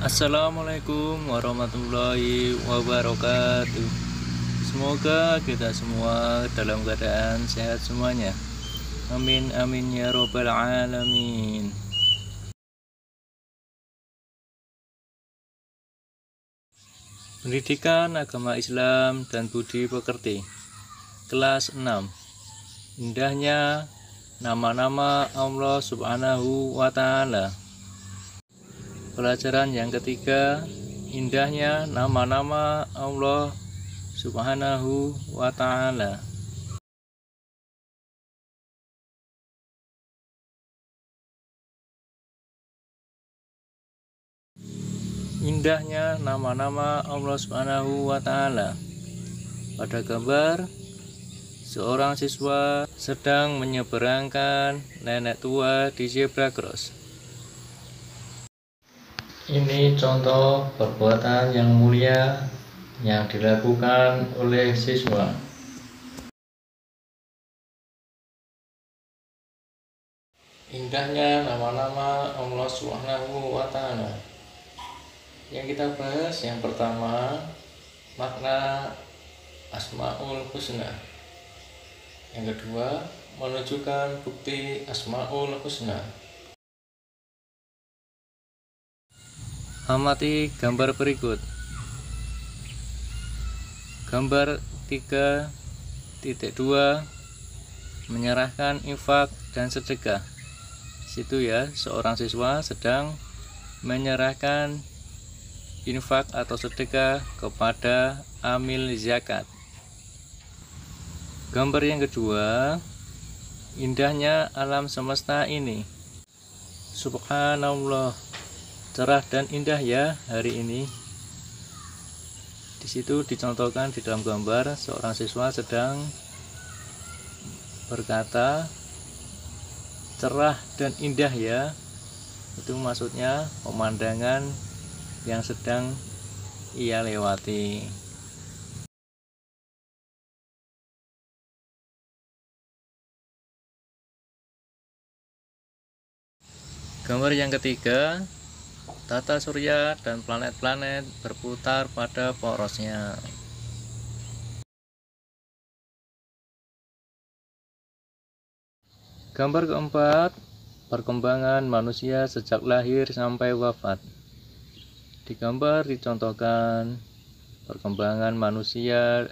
Assalamualaikum warahmatullahi wabarakatuh. Semoga kita semua dalam keadaan sehat semuanya. Amin amin ya robbal alamin. Pendidikan Agama Islam dan Budi Pekerti Kelas 6. Indahnya nama-nama Allah Subhanahu wa Ta'ala. Pelajaran yang ketiga, indahnya nama-nama Allah Subhanahu wa Ta'ala. Indahnya nama-nama Allah Subhanahu wa Ta'ala. Pada gambar, seorang siswa sedang menyeberangkan nenek tua di zebra cross. Ini contoh perbuatan yang mulia yang dilakukan oleh siswa. Indahnya nama-nama Allah Subhanahu wa Ta'ala. Yang kita bahas yang pertama, makna Asmaul Husna. Yang kedua, menunjukkan bukti Asmaul Husna. Amati gambar berikut. Gambar 3.2 menyerahkan infak dan sedekah. Situ ya, seorang siswa sedang menyerahkan infak atau sedekah kepada amil zakat. Gambar yang kedua, indahnya alam semesta ini. Subhanallah, cerah dan indah ya hari ini. Di situ dicontohkan di dalam gambar seorang siswa sedang berkata, cerah dan indah ya. Itu maksudnya pemandangan yang sedang ia lewati. Gambar yang ketiga, tata surya dan planet-planet berputar pada porosnya. Gambar keempat, perkembangan manusia sejak lahir sampai wafat. Di gambar dicontohkan perkembangan manusia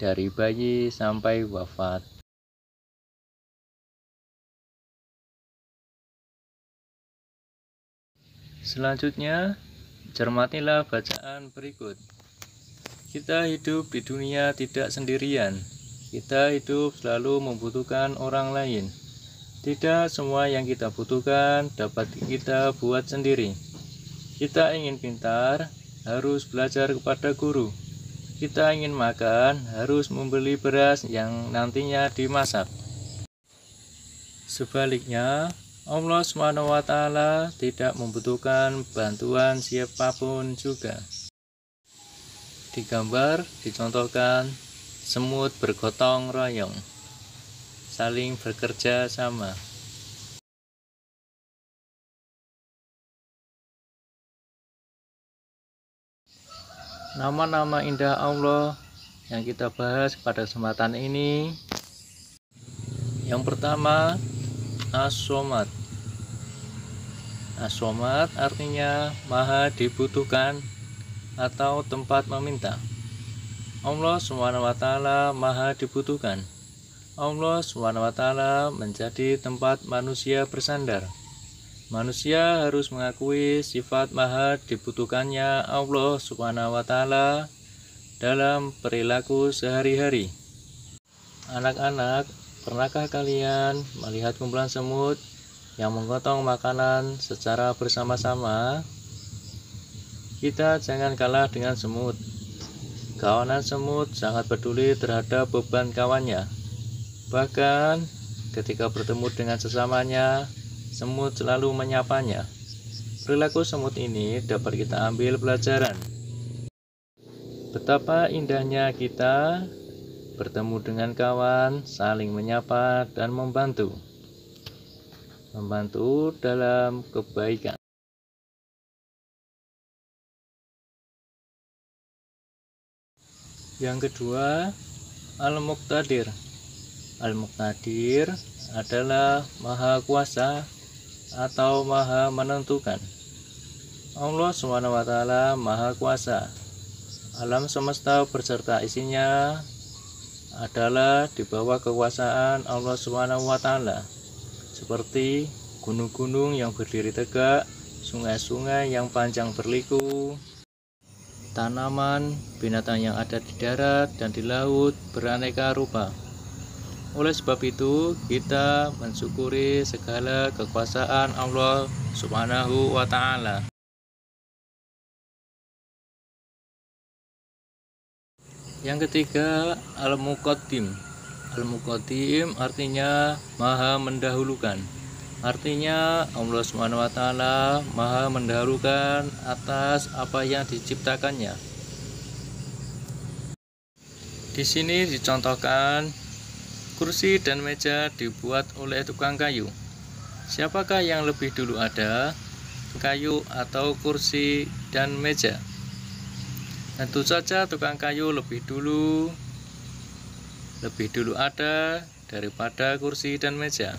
dari bayi sampai wafat. Selanjutnya, cermatilah bacaan berikut. Kita hidup di dunia tidak sendirian. Kita hidup selalu membutuhkan orang lain. Tidak semua yang kita butuhkan dapat kita buat sendiri. Kita ingin pintar, harus belajar kepada guru. Kita ingin makan, harus membeli beras yang nantinya dimasak. Sebaliknya, Allah SWT tidak membutuhkan bantuan siapapun juga. Di gambar dicontohkan semut bergotong royong, saling bekerja sama. Nama-nama indah Allah yang kita bahas pada kesempatan ini. Yang pertama, As-Somad. As-Somad artinya maha dibutuhkan atau tempat meminta. Allah SWT maha dibutuhkan. Allah SWT menjadi tempat manusia bersandar. Manusia harus mengakui sifat maha dibutuhkannya Allah SWT dalam perilaku sehari-hari. Anak-anak, pernahkah kalian melihat kumpulan semut yang menggotong makanan secara bersama-sama? Kita jangan kalah dengan semut. Kawanan semut sangat peduli terhadap beban kawannya. Bahkan ketika bertemu dengan sesamanya, semut selalu menyapanya. Perilaku semut ini dapat kita ambil pelajaran. Betapa indahnya kita bertemu dengan kawan, saling menyapa dan membantu dalam kebaikan. Yang kedua, Al-Muqtadir. Al-Muqtadir adalah Maha Kuasa atau Maha Menentukan. Allah SWT Maha Kuasa. Alam semesta beserta isinya adalah di bawah kekuasaan Allah SWT, seperti gunung-gunung yang berdiri tegak, sungai-sungai yang panjang berliku, tanaman, binatang yang ada di darat dan di laut beraneka rupa. Oleh sebab itu, kita mensyukuri segala kekuasaan Allah Subhanahu wa Ta'ala. Yang ketiga, Al-Muqaddim. Al-Muqaddim artinya Maha Mendahulukan. Artinya Allah SWT Maha mendahulukan atas apa yang diciptakannya. Di sini dicontohkan kursi dan meja dibuat oleh tukang kayu. Siapakah yang lebih dulu ada, kayu atau kursi dan meja? Tentu saja tukang kayu lebih dulu ada daripada kursi dan meja.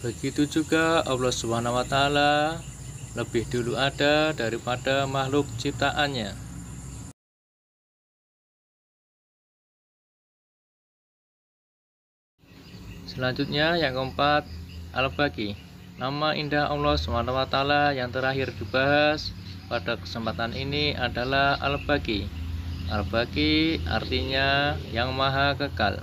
Begitu juga Allah SWT lebih dulu ada daripada makhluk ciptaannya. Selanjutnya yang keempat, Al-Baqi. Nama indah Allah SWT yang terakhir dibahas pada kesempatan ini adalah Al-Baqi. Al-Baqi artinya yang maha kekal.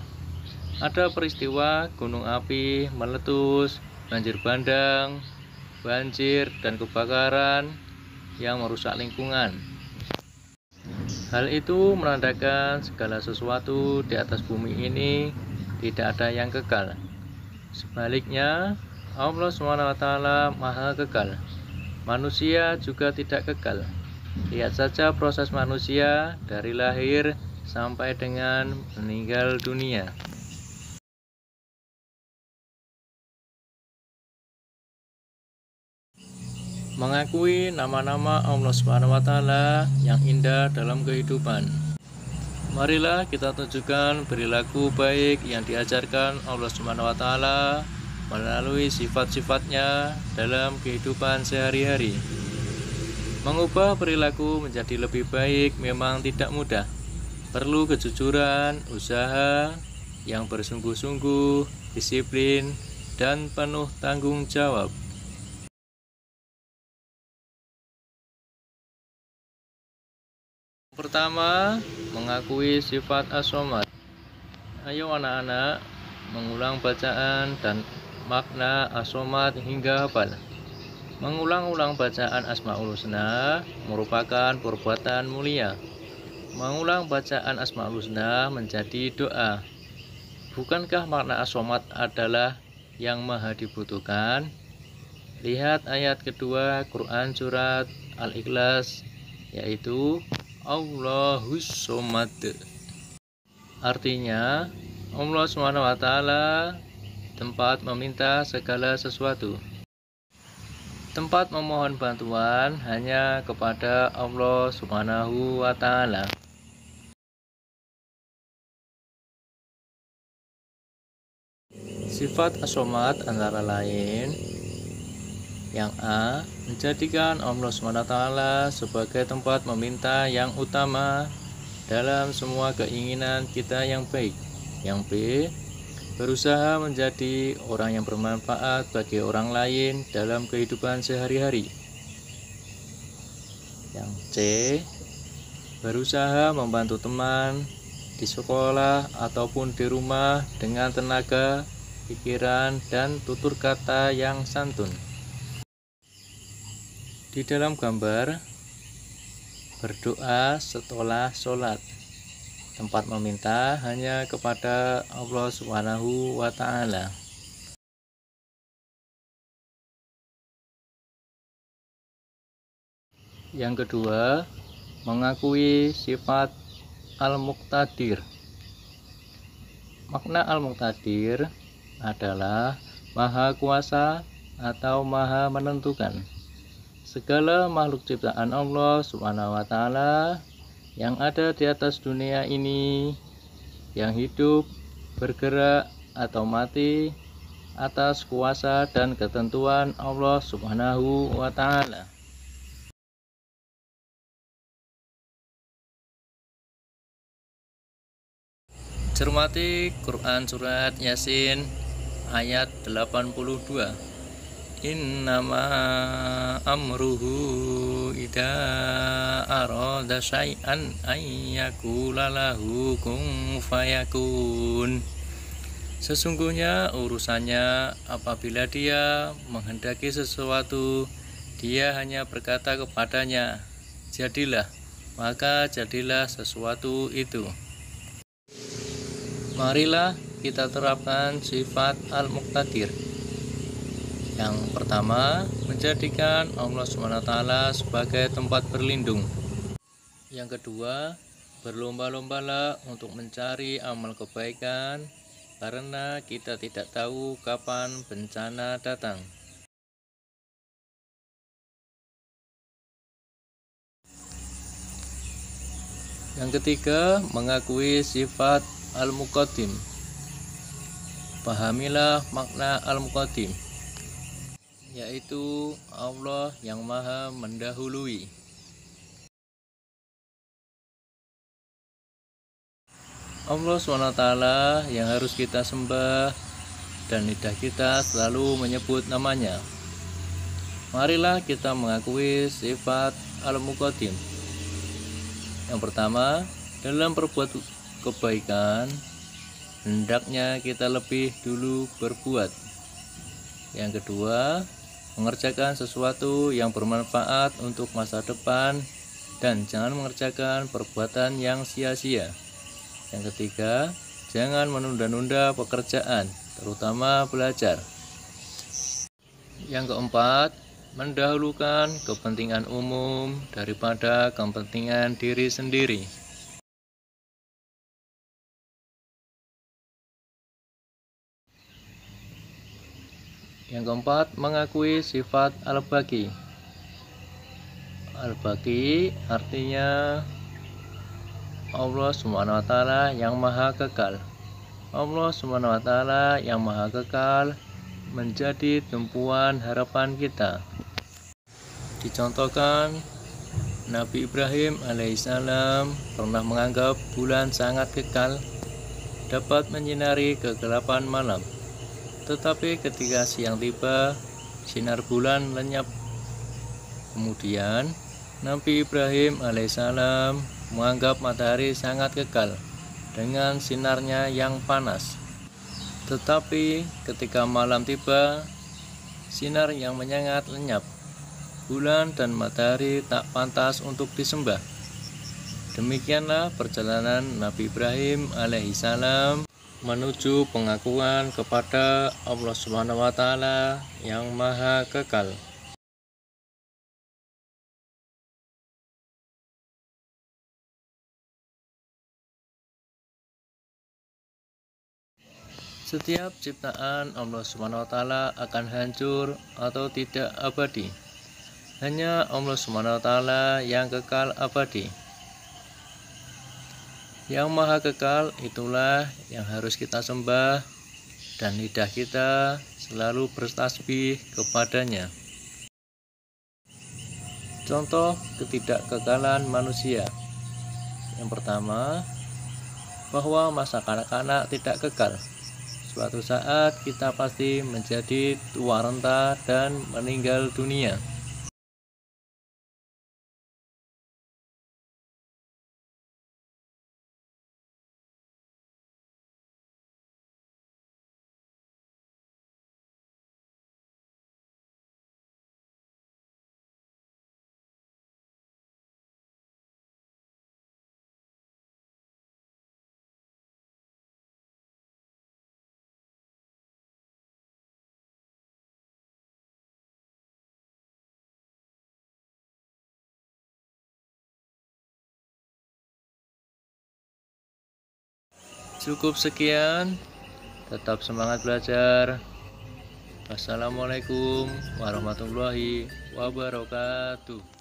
Ada peristiwa gunung api meletus, banjir bandang, banjir, dan kebakaran yang merusak lingkungan. Hal itu menandakan segala sesuatu di atas bumi ini tidak ada yang kekal. Sebaliknya, Allah SWT Maha Kekal. Manusia juga tidak kekal. Lihat saja proses manusia dari lahir sampai dengan meninggal dunia. Mengakui nama-nama Allah SWT yang indah dalam kehidupan. Marilah kita tunjukkan perilaku baik yang diajarkan Allah SWT melalui sifat-sifatnya dalam kehidupan sehari-hari. Mengubah perilaku menjadi lebih baik memang tidak mudah. Perlu kejujuran, usaha yang bersungguh-sungguh, disiplin, dan penuh tanggung jawab. Pertama, mengakui sifat as-somad. Ayo anak-anak, mengulang bacaan dan makna as-somad hingga hafal. Mengulang-ulang bacaan Asmaul Husna merupakan perbuatan mulia. Mengulang bacaan Asmaul Husna menjadi doa. Bukankah makna as-somad adalah yang maha dibutuhkan? Lihat ayat kedua Quran surat Al-Ikhlas, yaitu Allahus Somad. Artinya, Allah SWT tempat meminta segala sesuatu. Tempat memohon bantuan hanya kepada Allah Subhanahu wa Ta'ala. Sifat as-somad antara lain: yang A, menjadikan Allah SWT sebagai tempat meminta yang utama dalam semua keinginan kita yang baik. Yang B, berusaha menjadi orang yang bermanfaat bagi orang lain dalam kehidupan sehari-hari. Yang C, berusaha membantu teman di sekolah ataupun di rumah dengan tenaga, pikiran, dan tutur kata yang santun. Di dalam gambar, berdoa setelah sholat. Tempat meminta hanya kepada Allah Subhanahu wa Ta'ala. Yang kedua, mengakui sifat Al-Muqtadir. Makna Al-Muqtadir adalah Maha Kuasa atau Maha Menentukan. Segala makhluk ciptaan Allah Subhanahu wa Ta'ala yang ada di atas dunia ini, yang hidup, bergerak, atau mati, atas kuasa dan ketentuan Allah Subhanahu wa Ta'ala. Cermati Quran Surat Yasin ayat 82. Innama amruhu idza arada syai'an ayyakula lahu kun fayakun. Sesungguhnya urusannya apabila dia menghendaki sesuatu, dia hanya berkata kepadanya, jadilah, maka jadilah sesuatu itu. Marilah kita terapkan sifat Al-Muqtadir. Yang pertama, menjadikan Allah SWT sebagai tempat berlindung. Yang kedua, berlomba-lombalah untuk mencari amal kebaikan, karena kita tidak tahu kapan bencana datang. Yang ketiga, mengakui sifat Al-Muqaddim. Pahamilah makna Al-Muqaddim, yaitu Allah yang Maha mendahului. Allah SWT yang harus kita sembah, dan lidah kita selalu menyebut namanya. Marilah kita mengakui sifat Al-Muqaddim. Yang pertama, dalam berbuat kebaikan, hendaknya kita lebih dulu berbuat. Yang kedua, mengerjakan sesuatu yang bermanfaat untuk masa depan, dan jangan mengerjakan perbuatan yang sia-sia. Yang ketiga, jangan menunda-nunda pekerjaan, terutama belajar. Yang keempat, mendahulukan kepentingan umum daripada kepentingan diri sendiri. Yang keempat, mengakui sifat Al-Baqi. Al-Baqi artinya Allah SWT yang Maha Kekal. Allah SWT yang Maha Kekal menjadi tumpuan harapan kita. Dicontohkan, Nabi Ibrahim alaihissalam pernah menganggap bulan sangat kekal, dapat menyinari kegelapan malam. Tetapi ketika siang tiba, sinar bulan lenyap. Kemudian Nabi Ibrahim alaihissalam menganggap matahari sangat kekal dengan sinarnya yang panas. Tetapi ketika malam tiba, sinar yang menyengat lenyap. Bulan dan matahari tak pantas untuk disembah. Demikianlah perjalanan Nabi Ibrahim alaihissalam menuju pengakuan kepada Allah SWT yang Maha Kekal. Setiap ciptaan Allah SWT akan hancur atau tidak abadi. Hanya Allah SWT yang kekal abadi. Yang Maha Kekal itulah yang harus kita sembah, dan lidah kita selalu bertasbih kepadanya. Contoh ketidakkekalan manusia. Yang pertama, bahwa masa kanak-kanak tidak kekal. Suatu saat kita pasti menjadi tua renta dan meninggal dunia. Cukup sekian, tetap semangat belajar. Wassalamualaikum warahmatullahi wabarakatuh.